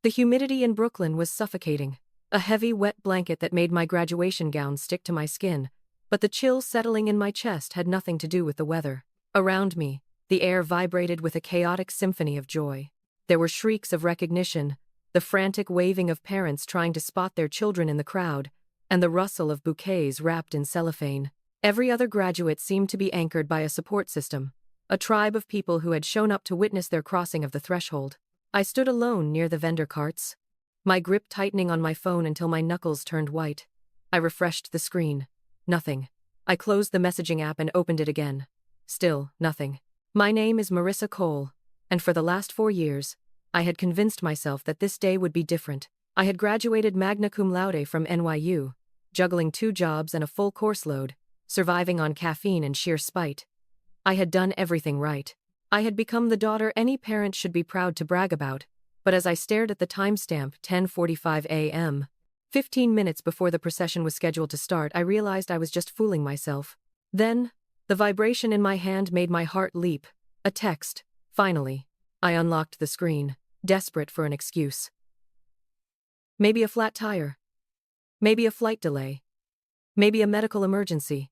The humidity in Brooklyn was suffocating. A heavy, wet blanket that made my graduation gown stick to my skin, but the chill settling in my chest had nothing to do with the weather. Around me, the air vibrated with a chaotic symphony of joy. There were shrieks of recognition, the frantic waving of parents trying to spot their children in the crowd, and the rustle of bouquets wrapped in cellophane. Every other graduate seemed to be anchored by a support system, a tribe of people who had shown up to witness their crossing of the threshold. I stood alone near the vendor carts, my grip tightening on my phone until my knuckles turned white. I refreshed the screen. Nothing. I closed the messaging app and opened it again. Still, nothing. My name is Marissa Cole, and for the last 4 years, I had convinced myself that this day would be different. I had graduated magna cum laude from NYU, juggling 2 jobs and a full course load, surviving on caffeine and sheer spite. I had done everything right. I had become the daughter any parent should be proud to brag about, but as I stared at the timestamp 10:45 a.m., 15 minutes before the procession was scheduled to start, I realized I was just fooling myself. Then, the vibration in my hand made my heart leap. A text. Finally. I unlocked the screen, desperate for an excuse. Maybe a flat tire. Maybe a flight delay. Maybe a medical emergency.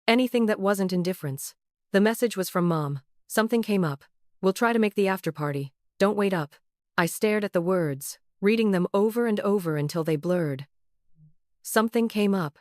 Anything that wasn't indifference. The message was from Mom. Something came up. We'll try to make the after party. Don't wait up. I stared at the words, reading them over and over until they blurred. Something came up.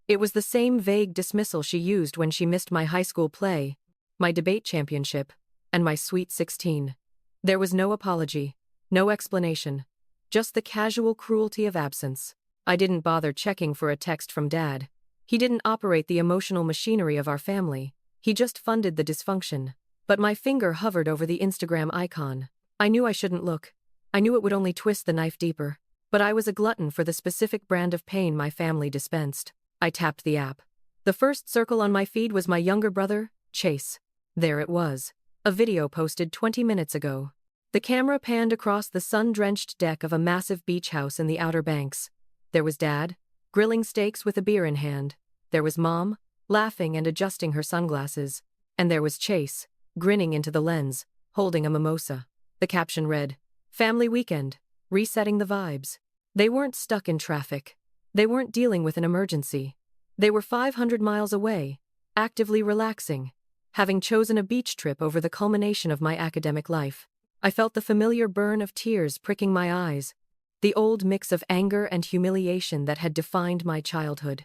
It was the same vague dismissal she used when she missed my high school play, my debate championship, and my Sweet 16. There was no apology, no explanation, just the casual cruelty of absence. I didn't bother checking for a text from Dad. He didn't operate the emotional machinery of our family. He just funded the dysfunction. But my finger hovered over the Instagram icon. I knew I shouldn't look. I knew it would only twist the knife deeper. But I was a glutton for the specific brand of pain my family dispensed. I tapped the app. The first circle on my feed was my younger brother, Chase. There it was. A video posted 20 minutes ago. The camera panned across the sun-drenched deck of a massive beach house in the Outer Banks. There was Dad, grilling steaks with a beer in hand. There was Mom, laughing and adjusting her sunglasses. And there was Chase, grinning into the lens, holding a mimosa. The caption read, "Family weekend, resetting the vibes." They weren't stuck in traffic. They weren't dealing with an emergency. They were 500 miles away, actively relaxing, having chosen a beach trip over the culmination of my academic life. I felt the familiar burn of tears pricking my eyes, the old mix of anger and humiliation that had defined my childhood.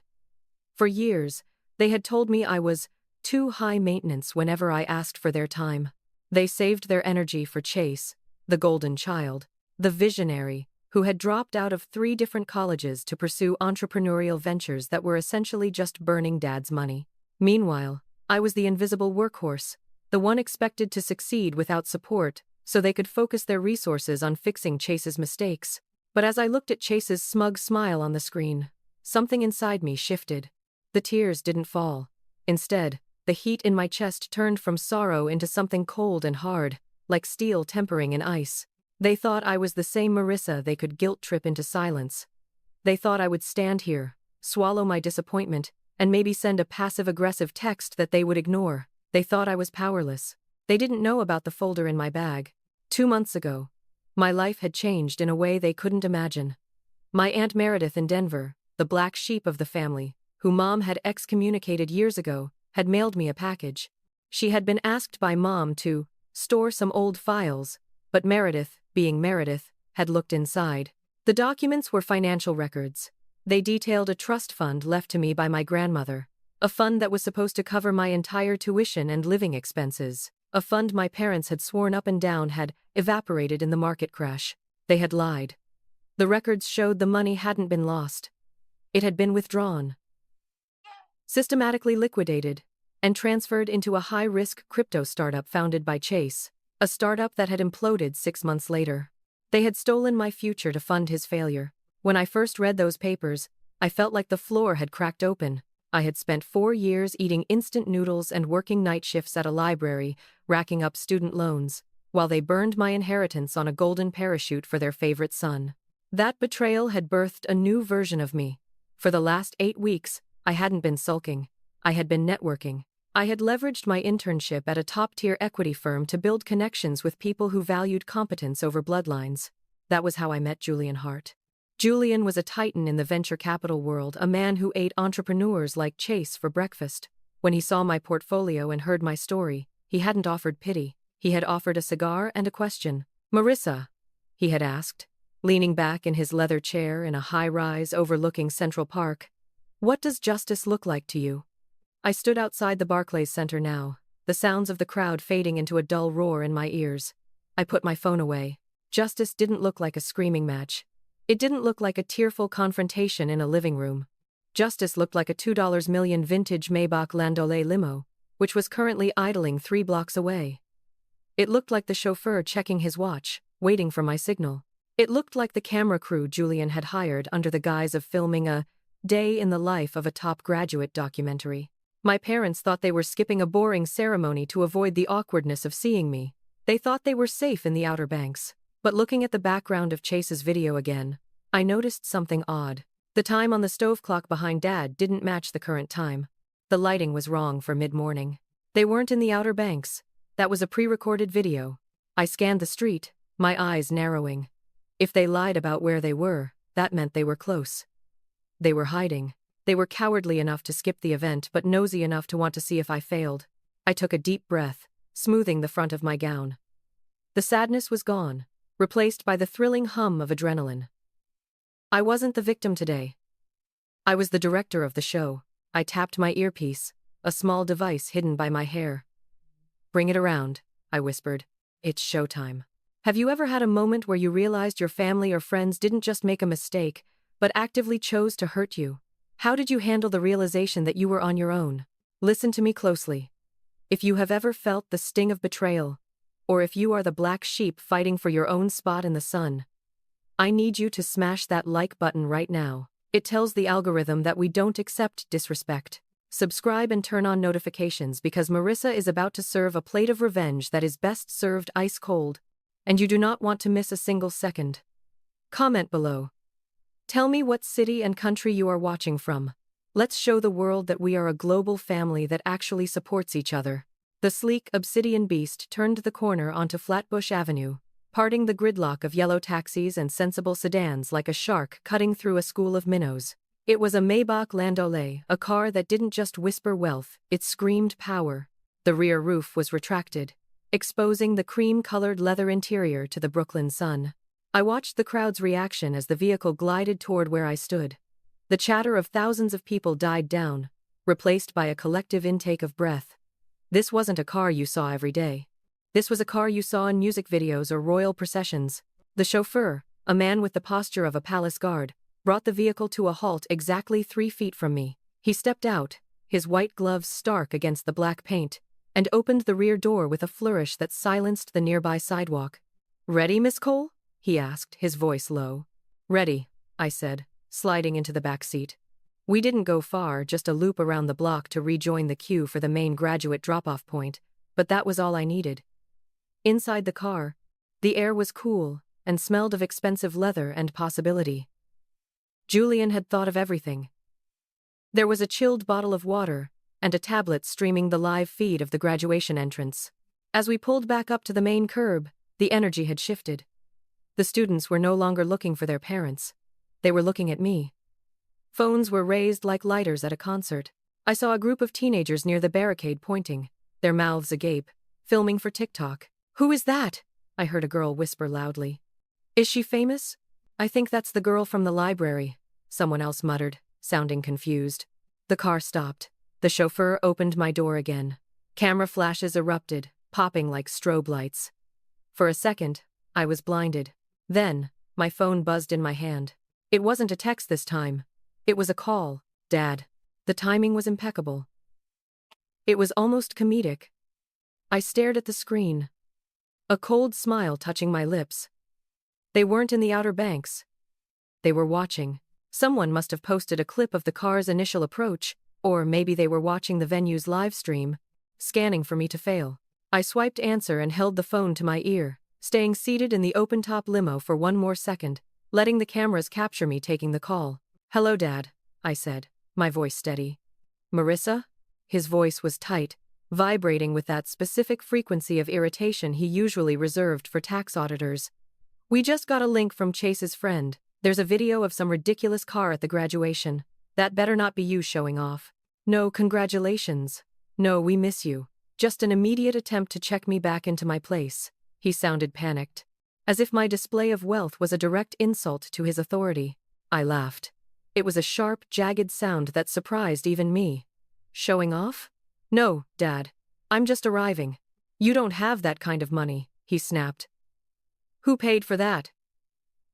For years, they had told me I was too high maintenance whenever I asked for their time. They saved their energy for Chase, the golden child, the visionary, who had dropped out of 3 different colleges to pursue entrepreneurial ventures that were essentially just burning Dad's money. Meanwhile, I was the invisible workhorse, the one expected to succeed without support, so they could focus their resources on fixing Chase's mistakes. But as I looked at Chase's smug smile on the screen, something inside me shifted. The tears didn't fall. Instead, the heat in my chest turned from sorrow into something cold and hard, like steel tempering in ice. They thought I was the same Marissa they could guilt-trip into silence. They thought I would stand here, swallow my disappointment, and maybe send a passive-aggressive text that they would ignore. They thought I was powerless. They didn't know about the folder in my bag. 2 months ago, my life had changed in a way they couldn't imagine. My Aunt Meredith in Denver, the black sheep of the family, who Mom had excommunicated years ago, had mailed me a package. She had been asked by Mom to store some old files, but Meredith, being Meredith, had looked inside. The documents were financial records. They detailed a trust fund left to me by my grandmother, a fund that was supposed to cover my entire tuition and living expenses, a fund my parents had sworn up and down had evaporated in the market crash. They had lied. The records showed the money hadn't been lost. It had been withdrawn, systematically liquidated, and transferred into a high-risk crypto startup founded by Chase, a startup that had imploded 6 months later. They had stolen my future to fund his failure. When I first read those papers, I felt like the floor had cracked open. I had spent 4 years eating instant noodles and working night shifts at a library, racking up student loans, while they burned my inheritance on a golden parachute for their favorite son. That betrayal had birthed a new version of me. For the last 8 weeks, I hadn't been sulking. I had been networking. I had leveraged my internship at a top-tier equity firm to build connections with people who valued competence over bloodlines. That was how I met Julian Hart. Julian was a titan in the venture capital world, a man who ate entrepreneurs like Chase for breakfast. When he saw my portfolio and heard my story, he hadn't offered pity. He had offered a cigar and a question. "Marissa," he had asked, leaning back in his leather chair in a high-rise overlooking Central Park, "what does justice look like to you?" I stood outside the Barclays Center now, the sounds of the crowd fading into a dull roar in my ears. I put my phone away. Justice didn't look like a screaming match. It didn't look like a tearful confrontation in a living room. Justice looked like a $2 million vintage Maybach Landaulet limo, which was currently idling 3 blocks away. It looked like the chauffeur checking his watch, waiting for my signal. It looked like the camera crew Julian had hired under the guise of filming a day in the life of a top graduate documentary. My parents thought they were skipping a boring ceremony to avoid the awkwardness of seeing me. They thought they were safe in the Outer Banks. But looking at the background of Chase's video again, I noticed something odd. The time on the stove clock behind Dad didn't match the current time. The lighting was wrong for mid-morning. They weren't in the Outer Banks. That was a pre-recorded video. I scanned the street, my eyes narrowing. If they lied about where they were, that meant they were close. They were hiding. They were cowardly enough to skip the event but nosy enough to want to see if I failed. I took a deep breath, smoothing the front of my gown. The sadness was gone, replaced by the thrilling hum of adrenaline. I wasn't the victim today. I was the director of the show. I tapped my earpiece, a small device hidden by my hair. "Bring it around," I whispered. "It's showtime." Have you ever had a moment where you realized your family or friends didn't just make a mistake, but actively chose to hurt you? How did you handle the realization that you were on your own? Listen to me closely. If you have ever felt the sting of betrayal, or if you are the black sheep fighting for your own spot in the sun, I need you to smash that like button right now. It tells the algorithm that we don't accept disrespect. Subscribe and turn on notifications because Marissa is about to serve a plate of revenge that is best served ice cold, and you do not want to miss a single second. Comment below. Tell me what city and country you are watching from. Let's show the world that we are a global family that actually supports each other. The sleek obsidian beast turned the corner onto Flatbush Avenue, parting the gridlock of yellow taxis and sensible sedans like a shark cutting through a school of minnows. It was a Maybach Landaulet, a car that didn't just whisper wealth, it screamed power. The rear roof was retracted, exposing the cream-colored leather interior to the Brooklyn sun. I watched the crowd's reaction as the vehicle glided toward where I stood. The chatter of thousands of people died down, replaced by a collective intake of breath. This wasn't a car you saw every day. This was a car you saw in music videos or royal processions. The chauffeur, a man with the posture of a palace guard, brought the vehicle to a halt exactly 3 feet from me. He stepped out, his white gloves stark against the black paint, and opened the rear door with a flourish that silenced the nearby sidewalk. "Ready, Miss Cole?" he asked, his voice low. "Ready," I said, sliding into the back seat. We didn't go far, just a loop around the block to rejoin the queue for the main graduate drop-off point, but that was all I needed. Inside the car, the air was cool and smelled of expensive leather and possibility. Julian had thought of everything. There was a chilled bottle of water and a tablet streaming the live feed of the graduation entrance. As we pulled back up to the main curb, the energy had shifted. The students were no longer looking for their parents. They were looking at me. Phones were raised like lighters at a concert. I saw a group of teenagers near the barricade pointing, their mouths agape, filming for TikTok. "Who is that?" I heard a girl whisper loudly. "Is she famous?" "I think that's the girl from the library," someone else muttered, sounding confused. The car stopped. The chauffeur opened my door again. Camera flashes erupted, popping like strobe lights. For a second, I was blinded. Then, my phone buzzed in my hand. It wasn't a text this time. It was a call. "Dad." The timing was impeccable. It was almost comedic. I stared at the screen, a cold smile touching my lips. They weren't in the Outer Banks. They were watching. Someone must have posted a clip of the car's initial approach, or maybe they were watching the venue's live stream, scanning for me to fail. I swiped answer and held the phone to my ear, staying seated in the open-top limo for one more second, letting the cameras capture me taking the call. "Hello, Dad," I said, my voice steady. "Marissa?" His voice was tight, vibrating with that specific frequency of irritation he usually reserved for tax auditors. We just got a link from Chase's friend. There's a video of some ridiculous car at the graduation. That better not be you showing off. No, congratulations. No, we miss you. Just an immediate attempt to check me back into my place. He sounded panicked. As if my display of wealth was a direct insult to his authority. I laughed. It was a sharp, jagged sound that surprised even me. Showing off? No, Dad. I'm just arriving. You don't have that kind of money, he snapped. Who paid for that?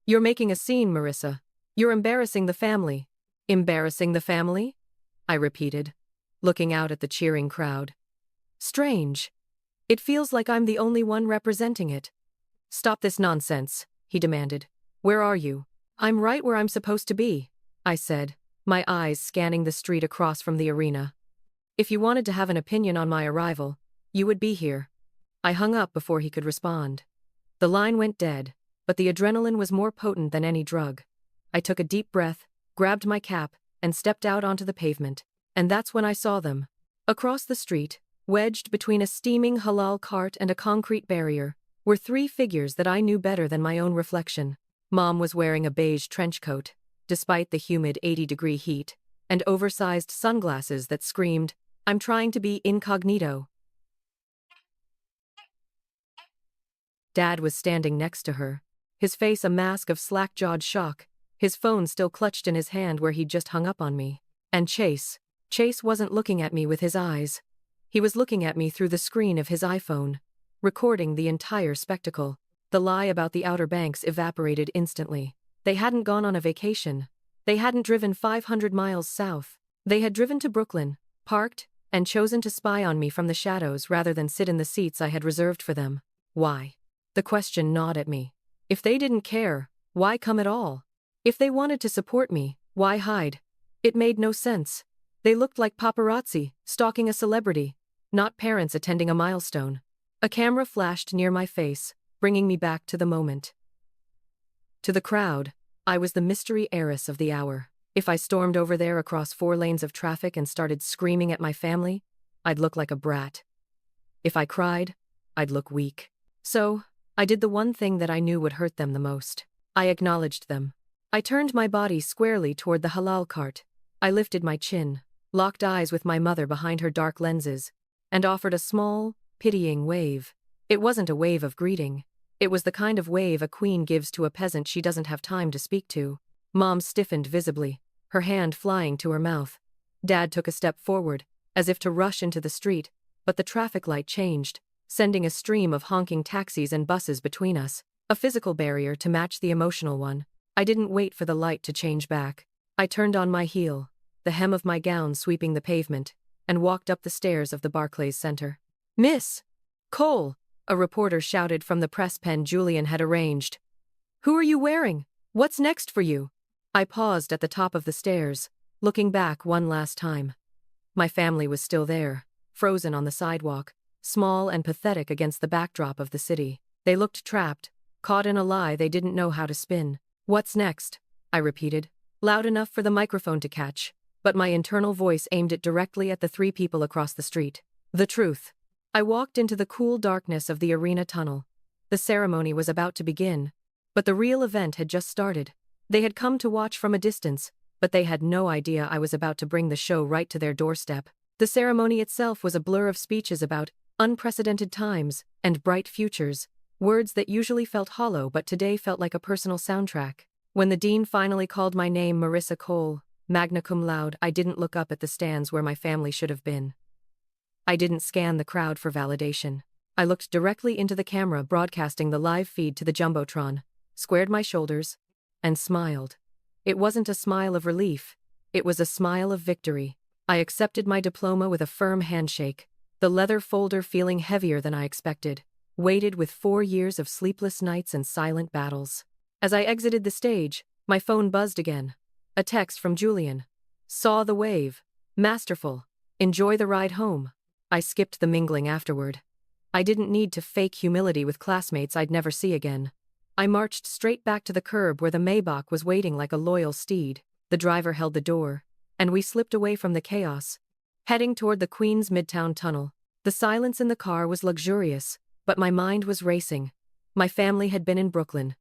You're making a scene, Marissa. You're embarrassing the family. Embarrassing the family? I repeated, looking out at the cheering crowd. Strange. It feels like I'm the only one representing it. Stop this nonsense, he demanded. Where are you? I'm right where I'm supposed to be, I said, my eyes scanning the street across from the arena. If you wanted to have an opinion on my arrival, you would be here. I hung up before he could respond. The line went dead, but the adrenaline was more potent than any drug. I took a deep breath, grabbed my cap, and stepped out onto the pavement. And that's when I saw them. Across the street, wedged between a steaming halal cart and a concrete barrier, were three figures that I knew better than my own reflection. Mom was wearing a beige trench coat, despite the humid 80-degree heat, and oversized sunglasses that screamed, "I'm trying to be incognito." Dad was standing next to her, his face a mask of slack-jawed shock, his phone still clutched in his hand where he'd just hung up on me. And Chase wasn't looking at me with his eyes. He was looking at me through the screen of his iPhone, recording the entire spectacle. The lie about the Outer Banks evaporated instantly. They hadn't gone on a vacation. They hadn't driven 500 miles south. They had driven to Brooklyn, parked, and chosen to spy on me from the shadows rather than sit in the seats I had reserved for them. Why? The question gnawed at me. If they didn't care, why come at all? If they wanted to support me, why hide? It made no sense. They looked like paparazzi, stalking a celebrity, not parents attending a milestone. A camera flashed near my face, bringing me back to the moment. To the crowd, I was the mystery heiress of the hour. If I stormed over there across 4 lanes of traffic and started screaming at my family, I'd look like a brat. If I cried, I'd look weak. So, I did the one thing that I knew would hurt them the most. I acknowledged them. I turned my body squarely toward the halal cart. I lifted my chin, locked eyes with my mother behind her dark lenses, and offered a small, pitying wave. It wasn't a wave of greeting. It was the kind of wave a queen gives to a peasant she doesn't have time to speak to. Mom stiffened visibly, her hand flying to her mouth. Dad took a step forward, as if to rush into the street, but the traffic light changed, sending a stream of honking taxis and buses between us, a physical barrier to match the emotional one. I didn't wait for the light to change back. I turned on my heel, the hem of my gown sweeping the pavement, and walked up the stairs of the Barclays Center. "Miss Cole," a reporter shouted from the press pen Julian had arranged. "Who are you wearing? What's next for you?" I paused at the top of the stairs, looking back one last time. My family was still there, frozen on the sidewalk, small and pathetic against the backdrop of the city. They looked trapped, caught in a lie they didn't know how to spin. "What's next?" I repeated, loud enough for the microphone to catch, but my internal voice aimed it directly at the 3 people across the street. The truth. I walked into the cool darkness of the arena tunnel. The ceremony was about to begin, but the real event had just started. They had come to watch from a distance, but they had no idea I was about to bring the show right to their doorstep. The ceremony itself was a blur of speeches about unprecedented times and bright futures, words that usually felt hollow but today felt like a personal soundtrack. When the dean finally called my name, Marissa Cole, magna cum laude, I didn't look up at the stands where my family should have been. I didn't scan the crowd for validation. I looked directly into the camera broadcasting the live feed to the jumbotron, squared my shoulders, and smiled. It wasn't a smile of relief. It was a smile of victory. I accepted my diploma with a firm handshake, the leather folder feeling heavier than I expected, weighted with 4 years of sleepless nights and silent battles. As I exited the stage, my phone buzzed again. A text from Julian. "Saw the wave. Masterful. Enjoy the ride home." I skipped the mingling afterward. I didn't need to fake humility with classmates I'd never see again. I marched straight back to the curb where the Maybach was waiting like a loyal steed. The driver held the door, and we slipped away from the chaos, heading toward the Queens Midtown Tunnel. The silence in the car was luxurious, but my mind was racing. My family had been in Brooklyn.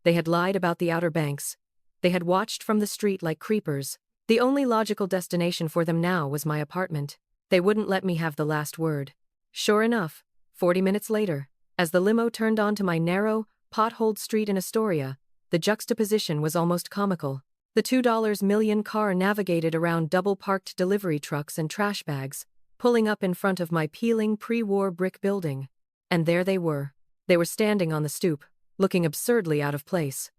They had lied about the Outer Banks. They had watched from the street like creepers. The only logical destination for them now was my apartment. They wouldn't let me have the last word. Sure enough, 40 minutes later, as the limo turned onto my narrow, potholed street in Astoria, the juxtaposition was almost comical. The $2 million car navigated around double-parked delivery trucks and trash bags, pulling up in front of my peeling pre-war brick building. And there they were. They were standing on the stoop, looking absurdly out of place.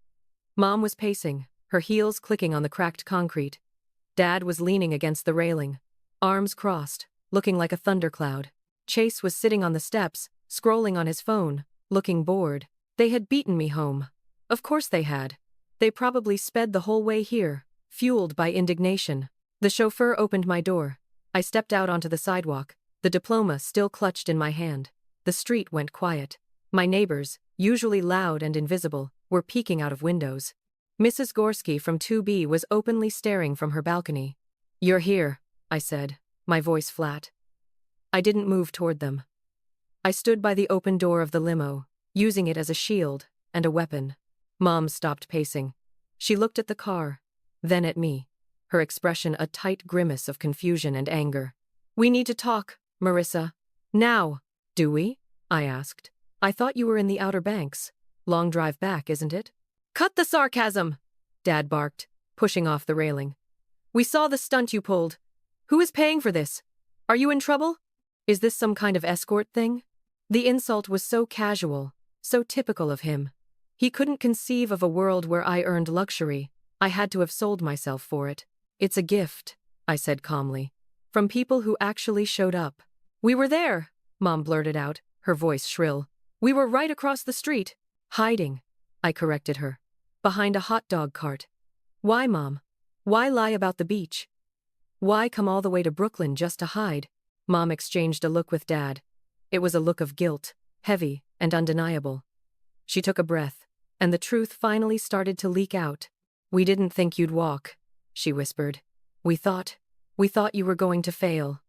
Mom was pacing, her heels clicking on the cracked concrete. Dad was leaning against the railing, arms crossed, looking like a thundercloud. Chase was sitting on the steps, scrolling on his phone, looking bored. They had beaten me home. Of course they had. They probably sped the whole way here, fueled by indignation. The chauffeur opened my door. I stepped out onto the sidewalk, the diploma still clutched in my hand. The street went quiet. My neighbors, usually loud and invisible, were peeking out of windows. Mrs. Gorski from 2B was openly staring from her balcony. "You're here," I said, my voice flat. I didn't move toward them. I stood by the open door of the limo, using it as a shield and a weapon. Mom stopped pacing. She looked at the car, then at me, her expression a tight grimace of confusion and anger. "We need to talk, Marissa. Now." "Do we?" I asked. "I thought you were in the Outer Banks. Long drive back, isn't it?" "Cut the sarcasm!" Dad barked, pushing off the railing. "We saw the stunt you pulled. Who is paying for this? Are you in trouble? Is this some kind of escort thing?" The insult was so casual, so typical of him. He couldn't conceive of a world where I earned luxury. I had to have sold myself for it. "It's a gift," I said calmly, "from people who actually showed up." "We were there," Mom blurted out, her voice shrill. "We were right across the street." "Hiding," I corrected her. "Behind a hot dog cart." "Why, Mom? Why lie about the beach? Why come all the way to Brooklyn just to hide?" Mom exchanged a look with Dad. It was a look of guilt, heavy and undeniable. She took a breath, and the truth finally started to leak out. "We didn't think you'd walk," she whispered. We thought you were going to fail."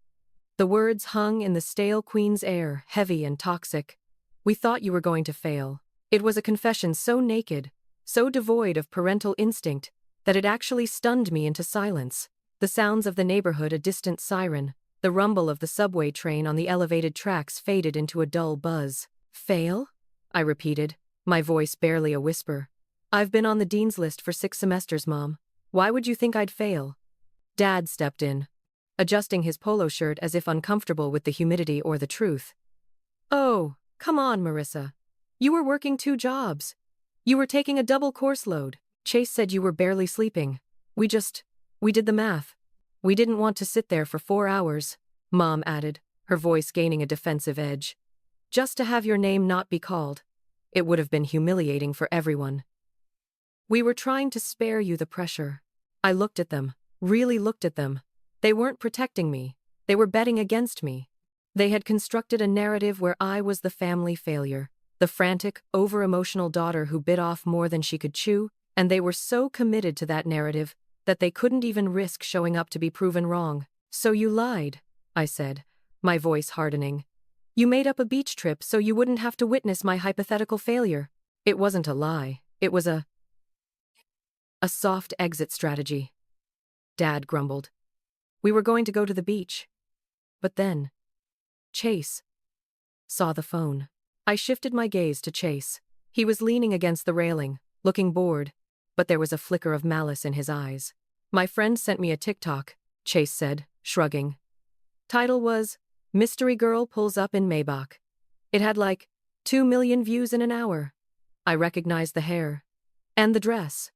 The words hung in the stale Queen's air, heavy and toxic. "We thought you were going to fail." It was a confession so naked, so devoid of parental instinct, that it actually stunned me into silence. The sounds of the neighborhood, a distant siren, the rumble of the subway train on the elevated tracks faded into a dull buzz. "Fail?" I repeated, my voice barely a whisper. "I've been on the dean's list for 6 semesters, Mom. Why would you think I'd fail?" Dad stepped in, adjusting his polo shirt as if uncomfortable with the humidity or the truth. "Oh, come on, Marissa. You were working 2 jobs. You were taking a double course load. Chase said you were barely sleeping. We did the math. We didn't want to sit there for 4 hours," Mom added, her voice gaining a defensive edge. "Just to have your name not be called. It would have been humiliating for everyone. We were trying to spare you the pressure." I looked at them, really looked at them. They weren't protecting me. They were betting against me. They had constructed a narrative where I was the family failure, the frantic, over-emotional daughter who bit off more than she could chew, and they were so committed to that narrative that they couldn't even risk showing up to be proven wrong. "So you lied," I said, my voice hardening. "You made up a beach trip so you wouldn't have to witness my hypothetical failure." "It wasn't a lie. It was a soft exit strategy," Dad grumbled. "We were going to go to the beach. But then Chase saw the phone." I shifted my gaze to Chase. He was leaning against the railing, looking bored, but there was a flicker of malice in his eyes. "My friend sent me a TikTok," Chase said, shrugging. Title was, "Mystery Girl Pulls Up in Maybach." It had like 2 million views in an hour. I recognized the hair. "And the dress,"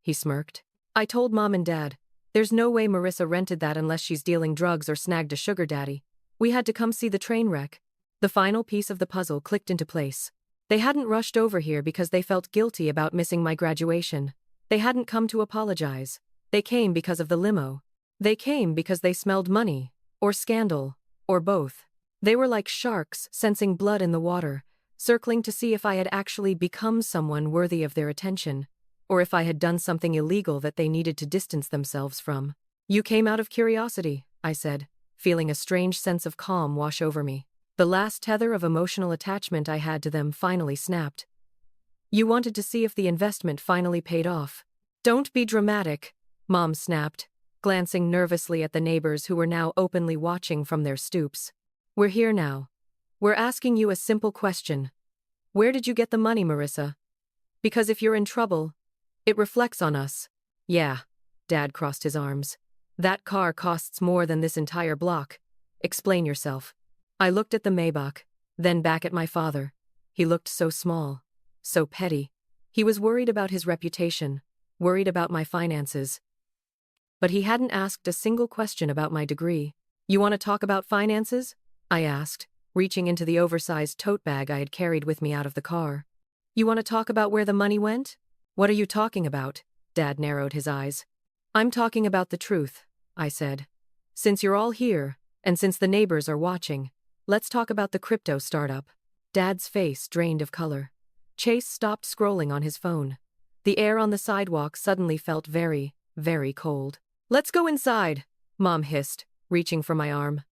he smirked. "I told Mom and Dad, there's no way Marissa rented that unless she's dealing drugs or snagged a sugar daddy. We had to come see the train wreck." The final piece of the puzzle clicked into place. They hadn't rushed over here because they felt guilty about missing my graduation. They hadn't come to apologize. They came because of the limo. They came because they smelled money, or scandal, or both. They were like sharks sensing blood in the water, circling to see if I had actually become someone worthy of their attention, or if I had done something illegal that they needed to distance themselves from. "You came out of curiosity," I said, feeling a strange sense of calm wash over me. The last tether of emotional attachment I had to them finally snapped. You wanted to see if the investment finally paid off. Don't be dramatic, Mom snapped, glancing nervously at the neighbors who were now openly watching from their stoops. We're here now. We're asking you a simple question. Where did you get the money, Marissa? Because if you're in trouble, it reflects on us. Yeah, Dad crossed his arms. That car costs more than this entire block. Explain yourself. I looked at the Maybach, then back at my father. He looked so small, so petty. He was worried about his reputation, worried about my finances. But he hadn't asked a single question about my degree. You want to talk about finances? I asked, reaching into the oversized tote bag I had carried with me out of the car. You want to talk about where the money went? What are you talking about? Dad narrowed his eyes. I'm talking about the truth, I said. Since you're all here, and since the neighbors are watching, let's talk about the crypto startup. Dad's face drained of color. Chase stopped scrolling on his phone. The air on the sidewalk suddenly felt very, very cold. Let's go inside, Mom hissed, reaching for my arm.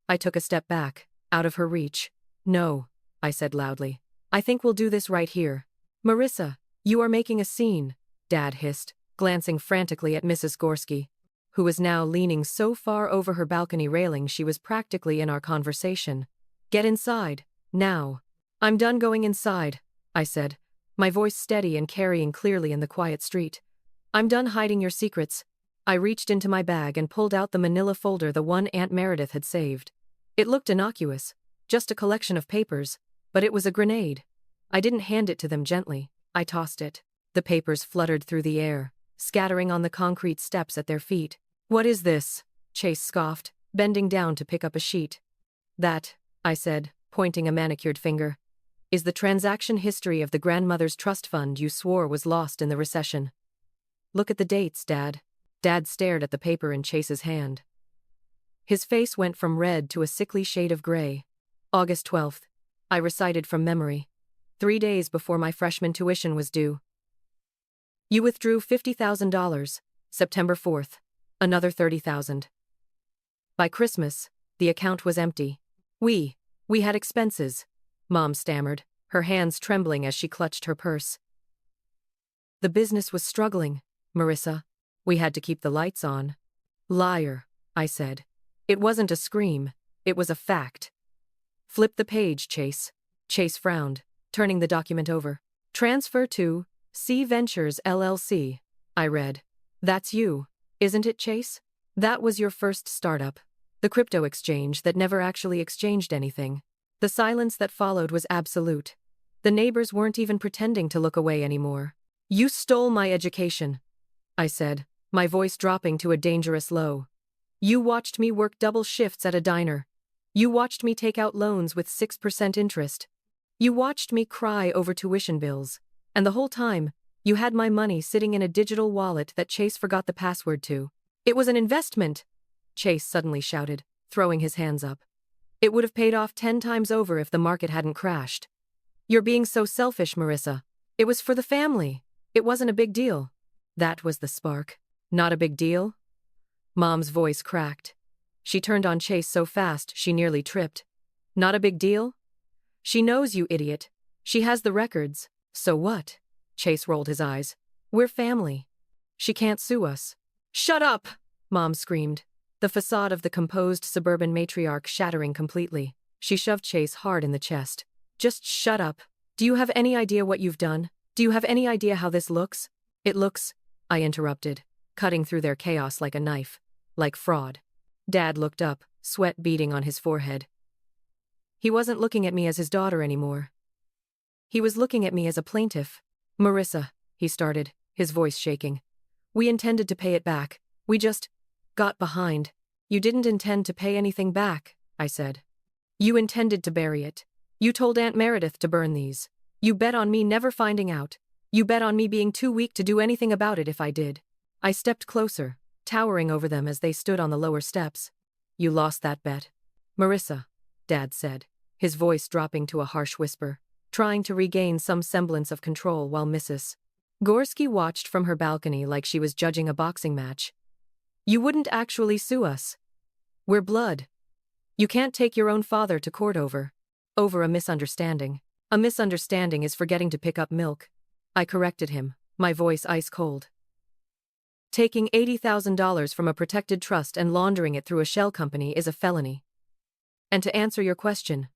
I took a step back, out of her reach. No, I said loudly. I think we'll do this right here. Marissa, you are making a scene, Dad hissed, glancing frantically at Mrs. Gorski, who was now leaning so far over her balcony railing she was practically in our conversation. Get inside, now. I'm done going inside, I said, my voice steady and carrying clearly in the quiet street. I'm done hiding your secrets. I reached into my bag and pulled out the manila folder, the one Aunt Meredith had saved. It looked innocuous, just a collection of papers, but it was a grenade. I didn't hand it to them gently, I tossed it. The papers fluttered through the air, scattering on the concrete steps at their feet. What is this? Chase scoffed, bending down to pick up a sheet. That, I said, pointing a manicured finger, is the transaction history of the grandmother's trust fund you swore was lost in the recession. Look at the dates, Dad. Dad stared at the paper in Chase's hand. His face went from red to a sickly shade of gray. August 12th. I recited from memory. 3 days before my freshman tuition was due. You withdrew $50,000. September 4th. Another $30,000. By Christmas, the account was empty. We had expenses, Mom stammered, her hands trembling as she clutched her purse. The business was struggling, Marissa. We had to keep the lights on. Liar, I said. It wasn't a scream, it was a fact. Flip the page, Chase. Chase frowned, turning the document over. Transfer to C Ventures LLC, I read. That's you, isn't it, Chase? That was your first startup. The crypto exchange that never actually exchanged anything. The silence that followed was absolute. The neighbors weren't even pretending to look away anymore. You stole my education, I said, my voice dropping to a dangerous low. You watched me work double shifts at a diner. You watched me take out loans with 6% interest. You watched me cry over tuition bills. And the whole time, you had my money sitting in a digital wallet that Chase forgot the password to. It was an investment, Chase suddenly shouted, throwing his hands up. It would have paid off 10 times over if the market hadn't crashed. You're being so selfish, Marissa. It was for the family. It wasn't a big deal. That was the spark. Not a big deal? Mom's voice cracked. She turned on Chase so fast she nearly tripped. Not a big deal? She knows, you idiot. She has the records. So what? Chase rolled his eyes. We're family. She can't sue us. Shut up! Mom screamed, the facade of the composed suburban matriarch shattering completely. She shoved Chase hard in the chest. Just shut up. Do you have any idea what you've done? Do you have any idea how this looks? It looks, I interrupted, cutting through their chaos like a knife, like fraud. Dad looked up, sweat beading on his forehead. He wasn't looking at me as his daughter anymore. He was looking at me as a plaintiff. Marissa, he started, his voice shaking. We intended to pay it back. We just got behind. You didn't intend to pay anything back, I said. You intended to bury it. You told Aunt Meredith to burn these. You bet on me never finding out. You bet on me being too weak to do anything about it if I did. I stepped closer, towering over them as they stood on the lower steps. You lost that bet. Marissa, Dad said, his voice dropping to a harsh whisper, trying to regain some semblance of control while Mrs. Gorski watched from her balcony like she was judging a boxing match. You wouldn't actually sue us. We're blood. You can't take your own father to court over a misunderstanding. A misunderstanding is forgetting to pick up milk. I corrected him, my voice ice cold. Taking $80,000 from a protected trust and laundering it through a shell company is a felony. And to answer your question,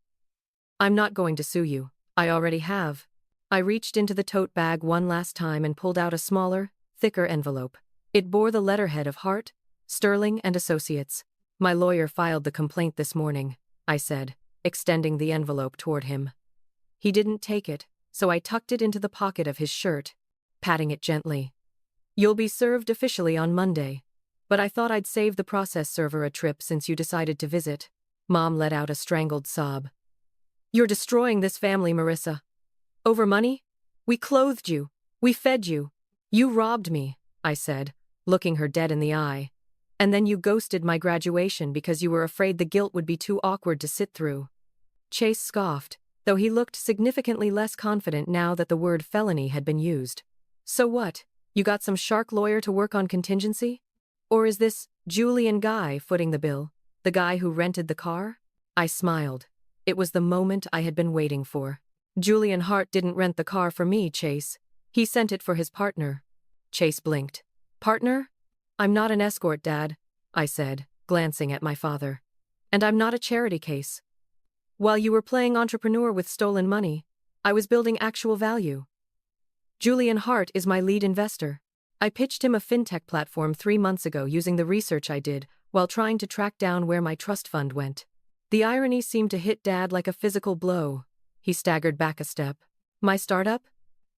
I'm not going to sue you. I already have. I reached into the tote bag one last time and pulled out a smaller, thicker envelope. It bore the letterhead of Hart, Sterling and Associates. My lawyer filed the complaint this morning, I said, extending the envelope toward him. He didn't take it, so I tucked it into the pocket of his shirt, patting it gently. You'll be served officially on Monday, but I thought I'd save the process server a trip since you decided to visit. Mom let out a strangled sob. You're destroying this family, Marissa. Over money? We clothed you. We fed you. You robbed me, I said, looking her dead in the eye. And then you ghosted my graduation because you were afraid the guilt would be too awkward to sit through. Chase scoffed, though he looked significantly less confident now that the word felony had been used. So what? You got some shark lawyer to work on contingency? Or is this Julian guy footing the bill, the guy who rented the car? I smiled. It was the moment I had been waiting for. Julian Hart didn't rent the car for me, Chase. He sent it for his partner. Chase blinked. Partner? I'm not an escort, Dad, I said, glancing at my father. And I'm not a charity case. While you were playing entrepreneur with stolen money, I was building actual value. Julian Hart is my lead investor. I pitched him a fintech platform 3 months ago using the research I did while trying to track down where my trust fund went. The irony seemed to hit Dad like a physical blow. He staggered back a step. My startup,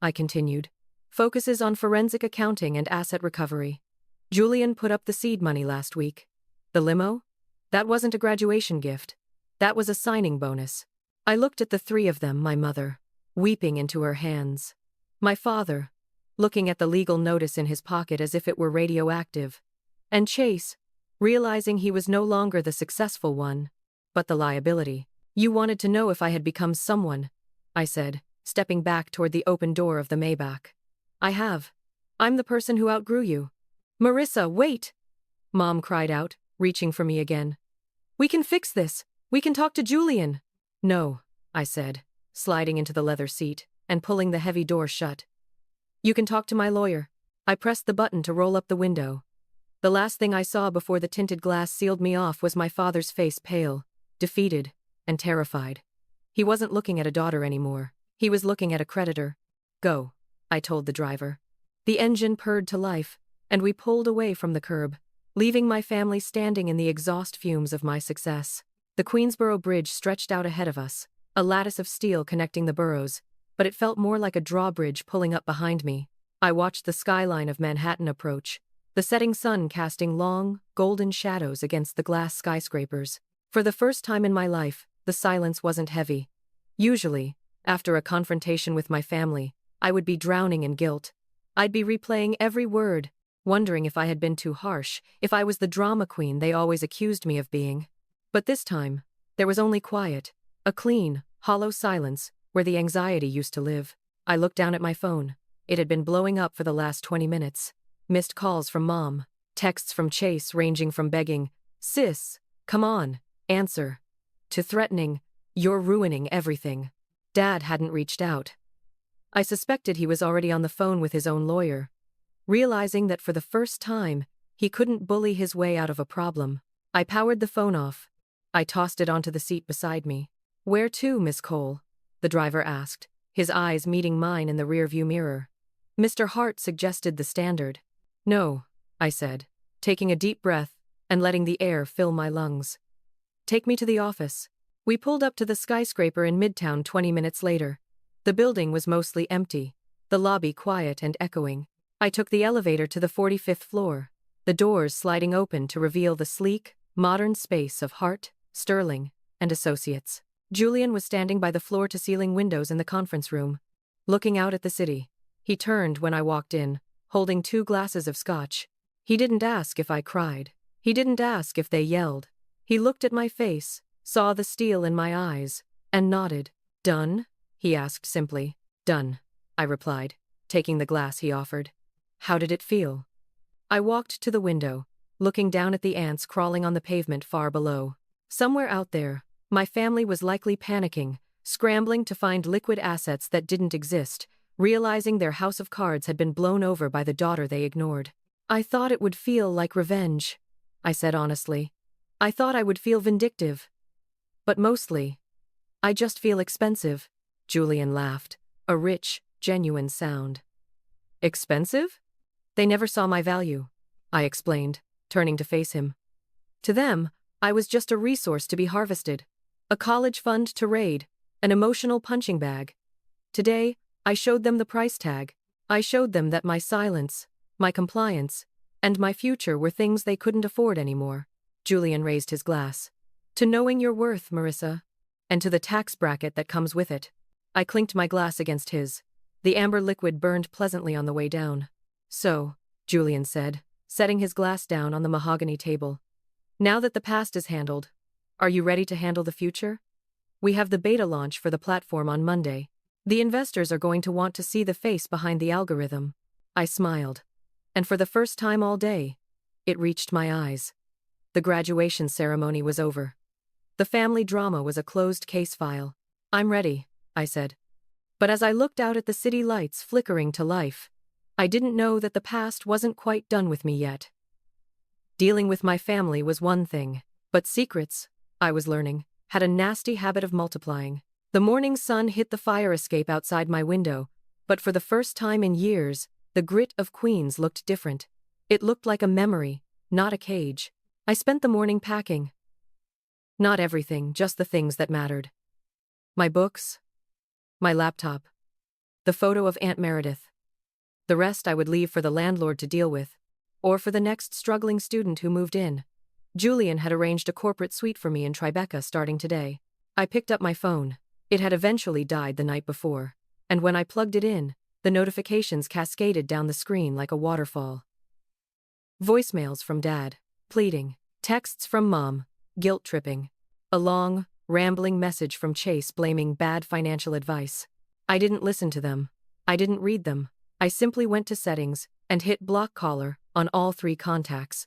I continued, focuses on forensic accounting and asset recovery. Julian put up the seed money last week. The limo? That wasn't a graduation gift. That was a signing bonus. I looked at the three of them, my mother, weeping into her hands. My father, looking at the legal notice in his pocket as if it were radioactive. And Chase, realizing he was no longer the successful one, but the liability. You wanted to know if I had become someone, I said, stepping back toward the open door of the Maybach. I have. I'm the person who outgrew you. Marissa, wait! Mom cried out, reaching for me again. We can fix this. We can talk to Julian. No, I said, sliding into the leather seat and pulling the heavy door shut. You can talk to my lawyer. I pressed the button to roll up the window. The last thing I saw before the tinted glass sealed me off was my father's face, pale, defeated, and terrified. He wasn't looking at a daughter anymore. He was looking at a creditor. Go, I told the driver. The engine purred to life, and we pulled away from the curb, leaving my family standing in the exhaust fumes of my success. The Queensboro Bridge stretched out ahead of us, a lattice of steel connecting the boroughs, but it felt more like a drawbridge pulling up behind me. I watched the skyline of Manhattan approach, the setting sun casting long, golden shadows against the glass skyscrapers. For the first time in my life, the silence wasn't heavy. Usually, after a confrontation with my family, I would be drowning in guilt. I'd be replaying every word, wondering if I had been too harsh, if I was the drama queen they always accused me of being. But this time, there was only quiet, a clean, hollow silence where the anxiety used to live. I looked down at my phone. It had been blowing up for the last 20 minutes. Missed calls from Mom, texts from Chase ranging from begging, "Sis, come on, answer," to threatening, "You're ruining everything." Dad hadn't reached out. I suspected he was already on the phone with his own lawyer. Realizing that for the first time, he couldn't bully his way out of a problem, I powered the phone off. I tossed it onto the seat beside me. "Where to, Miss Cole?" the driver asked, his eyes meeting mine in the rearview mirror. Mr. Hart suggested the Standard. "No," I said, taking a deep breath and letting the air fill my lungs. "Take me to the office." We pulled up to the skyscraper in Midtown 20 minutes later. The building was mostly empty, the lobby quiet and echoing. I took the elevator to the 45th floor, the doors sliding open to reveal the sleek, modern space of Hart, Sterling, and Associates. Julian was standing by the floor-to-ceiling windows in the conference room, looking out at the city. He turned when I walked in, holding 2 glasses of scotch. He didn't ask if I cried. He didn't ask if they yelled. He looked at my face, saw the steel in my eyes, and nodded. "Done?" he asked simply. "Done," I replied, taking the glass he offered. "How did it feel?" I walked to the window, looking down at the ants crawling on the pavement far below. Somewhere out there, my family was likely panicking, scrambling to find liquid assets that didn't exist, realizing their house of cards had been blown over by the daughter they ignored. I thought it would feel like revenge, I said honestly. I thought I would feel vindictive. But mostly, I just feel expensive, Julian laughed, a rich, genuine sound. Expensive? They never saw my value, I explained, turning to face him. To them, I was just a resource to be harvested, a college fund to raid, an emotional punching bag. Today, I showed them the price tag. I showed them that my silence, my compliance, and my future were things they couldn't afford anymore. Julian raised his glass. To knowing your worth, Marissa, and to the tax bracket that comes with it. I clinked my glass against his. The amber liquid burned pleasantly on the way down. So, Julian said, setting his glass down on the mahogany table. Now that the past is handled, are you ready to handle the future? We have the beta launch for the platform on Monday. The investors are going to want to see the face behind the algorithm. I smiled. And for the first time all day, it reached my eyes. The graduation ceremony was over. The family drama was a closed case file. I'm ready, I said. But as I looked out at the city lights flickering to life, I didn't know that the past wasn't quite done with me yet. Dealing with my family was one thing, but secrets, I was learning, had a nasty habit of multiplying. The morning sun hit the fire escape outside my window, but for the first time in years, the grit of Queens looked different. It looked like a memory, not a cage. I spent the morning packing. Not everything, just the things that mattered. My books, my laptop, the photo of Aunt Meredith. The rest I would leave for the landlord to deal with, or for the next struggling student who moved in. Julian had arranged a corporate suite for me in Tribeca starting today. I picked up my phone. It had eventually died the night before, and when I plugged it in, the notifications cascaded down the screen like a waterfall. Voicemails from Dad, pleading. Texts from Mom, guilt-tripping. A long, rambling message from Chase blaming bad financial advice. I didn't listen to them. I didn't read them. I simply went to settings and hit block caller on all 3 contacts.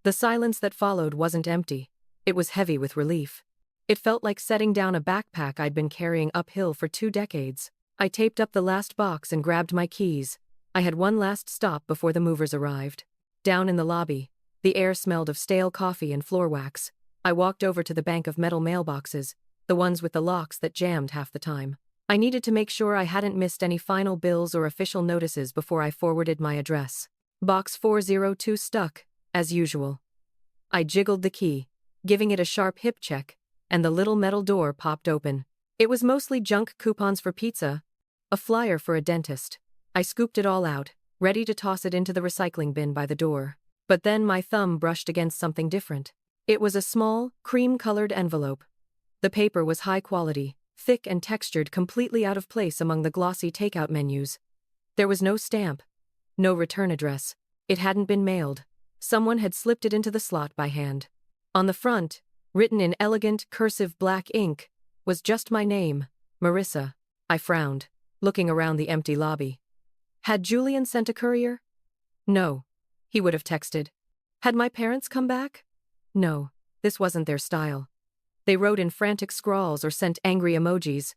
The silence that followed wasn't empty. It was heavy with relief. It felt like setting down a backpack I'd been carrying uphill for 2 decades. I taped up the last box and grabbed my keys. I had one last stop before the movers arrived. Down in the lobby, the air smelled of stale coffee and floor wax. I walked over to the bank of metal mailboxes, the ones with the locks that jammed half the time. I needed to make sure I hadn't missed any final bills or official notices before I forwarded my address. Box 402 stuck, as usual. I jiggled the key, giving it a sharp hip check, and the little metal door popped open. It was mostly junk coupons for pizza, a flyer for a dentist. I scooped it all out, ready to toss it into the recycling bin by the door. But then my thumb brushed against something different. It was a small, cream-colored envelope. The paper was high quality, thick and textured, completely out of place among the glossy takeout menus. There was no stamp, no return address. It hadn't been mailed. Someone had slipped it into the slot by hand. On the front, written in elegant, cursive black ink, was just my name, Marissa. I frowned, looking around the empty lobby. Had Julian sent a courier? No. He would have texted. Had my parents come back? No, this wasn't their style. They wrote in frantic scrawls or sent angry emojis.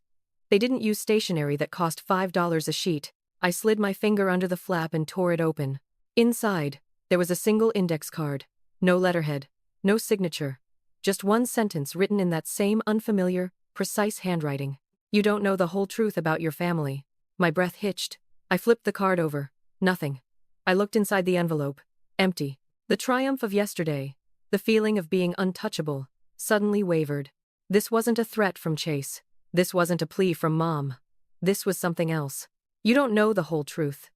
They didn't use stationery that cost $5 a sheet. I slid my finger under the flap and tore it open. Inside, there was a single index card. No letterhead, no signature. Just one sentence written in that same unfamiliar, precise handwriting. You don't know the whole truth about your family. My breath hitched. I flipped the card over. Nothing. I looked inside the envelope. Empty. The triumph of yesterday, the feeling of being untouchable, suddenly wavered. This wasn't a threat from Chase. This wasn't a plea from Mom. This was something else. You don't know the whole truth.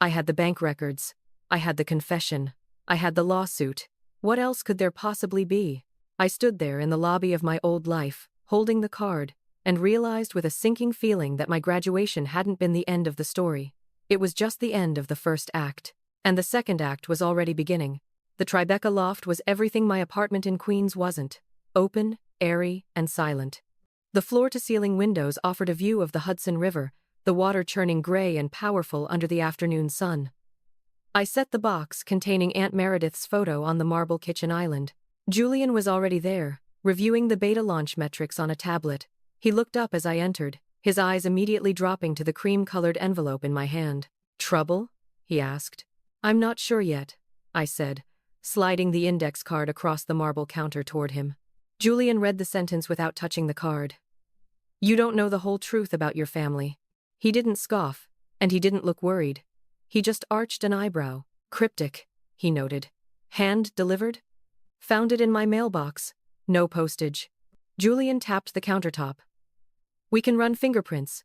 I had the bank records. I had the confession. I had the lawsuit. What else could there possibly be? I stood there in the lobby of my old life, holding the card, and realized with a sinking feeling that my graduation hadn't been the end of the story. It was just the end of the first act. And the second act was already beginning. The Tribeca loft was everything my apartment in Queens wasn't. Open, airy, and silent. The floor-to-ceiling windows offered a view of the Hudson River, the water churning gray and powerful under the afternoon sun. I set the box containing Aunt Meredith's photo on the marble kitchen island. Julian was already there, reviewing the beta launch metrics on a tablet. He looked up as I entered, his eyes immediately dropping to the cream-colored envelope in my hand. "Trouble?" he asked. "I'm not sure yet," I said, sliding the index card across the marble counter toward him. Julian read the sentence without touching the card. "You don't know the whole truth about your family." He didn't scoff, and he didn't look worried. He just arched an eyebrow. "Cryptic," he noted. "Hand delivered? Found it in my mailbox. No postage." Julian tapped the countertop. "We can run fingerprints.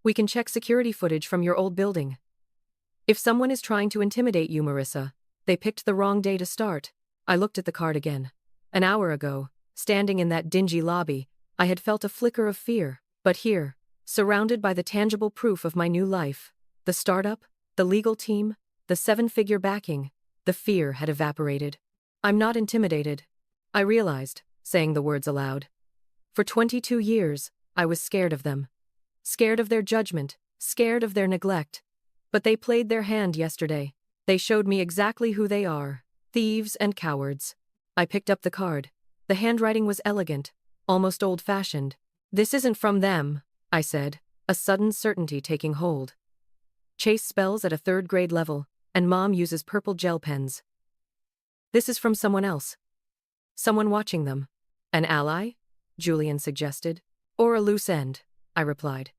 We can check security footage from your old building. If someone is trying to intimidate you, Marissa, they picked the wrong day to start." I looked at the card again. An hour ago, standing in that dingy lobby, I had felt a flicker of fear, but here, surrounded by the tangible proof of my new life, the startup, the legal team, the seven-figure backing, the fear had evaporated. "I'm not intimidated," I realized, saying the words aloud. For 22 years, I was scared of them. Scared of their judgment, scared of their neglect. But they played their hand yesterday. They showed me exactly who they are: thieves and cowards. I picked up the card. The handwriting was elegant, almost old-fashioned. "This isn't from them," I said, a sudden certainty taking hold. "Chase spells at a third-grade level, and Mom uses purple gel pens. This is from someone else. Someone watching them." "An ally?" Julian suggested. "Or a loose end," I replied.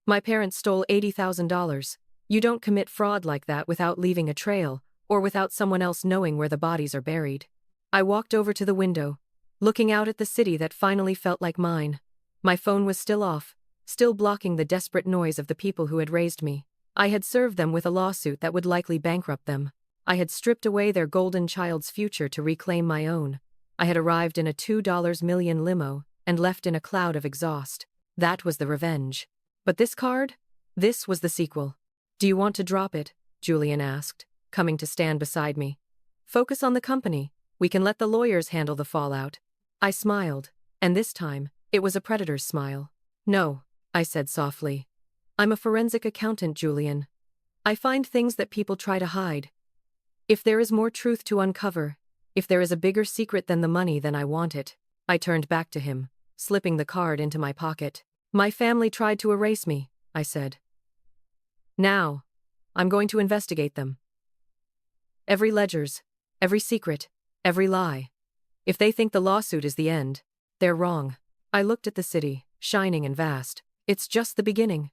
"My parents stole $80,000. You don't commit fraud like that without leaving a trail, or without someone else knowing where the bodies are buried." I walked over to the window, looking out at the city that finally felt like mine. My phone was still off, still blocking the desperate noise of the people who had raised me. I had served them with a lawsuit that would likely bankrupt them. I had stripped away their golden child's future to reclaim my own. I had arrived in a $2 million limo and left in a cloud of exhaust. That was the revenge. But this card? This was the sequel. "Do you want to drop it?" Julian asked, coming to stand beside me. "Focus on the company. We can let the lawyers handle the fallout." I smiled, and this time, it was a predator's smile. "No," I said softly. "I'm a forensic accountant, Julian. I find things that people try to hide. If there is more truth to uncover, if there is a bigger secret than the money, then I want it." I turned back to him, slipping the card into my pocket. "My family tried to erase me," I said. "Now, I'm going to investigate them. Every ledgers, every secret, every lie. If they think the lawsuit is the end, they're wrong." I looked at the city, shining and vast. "It's just the beginning."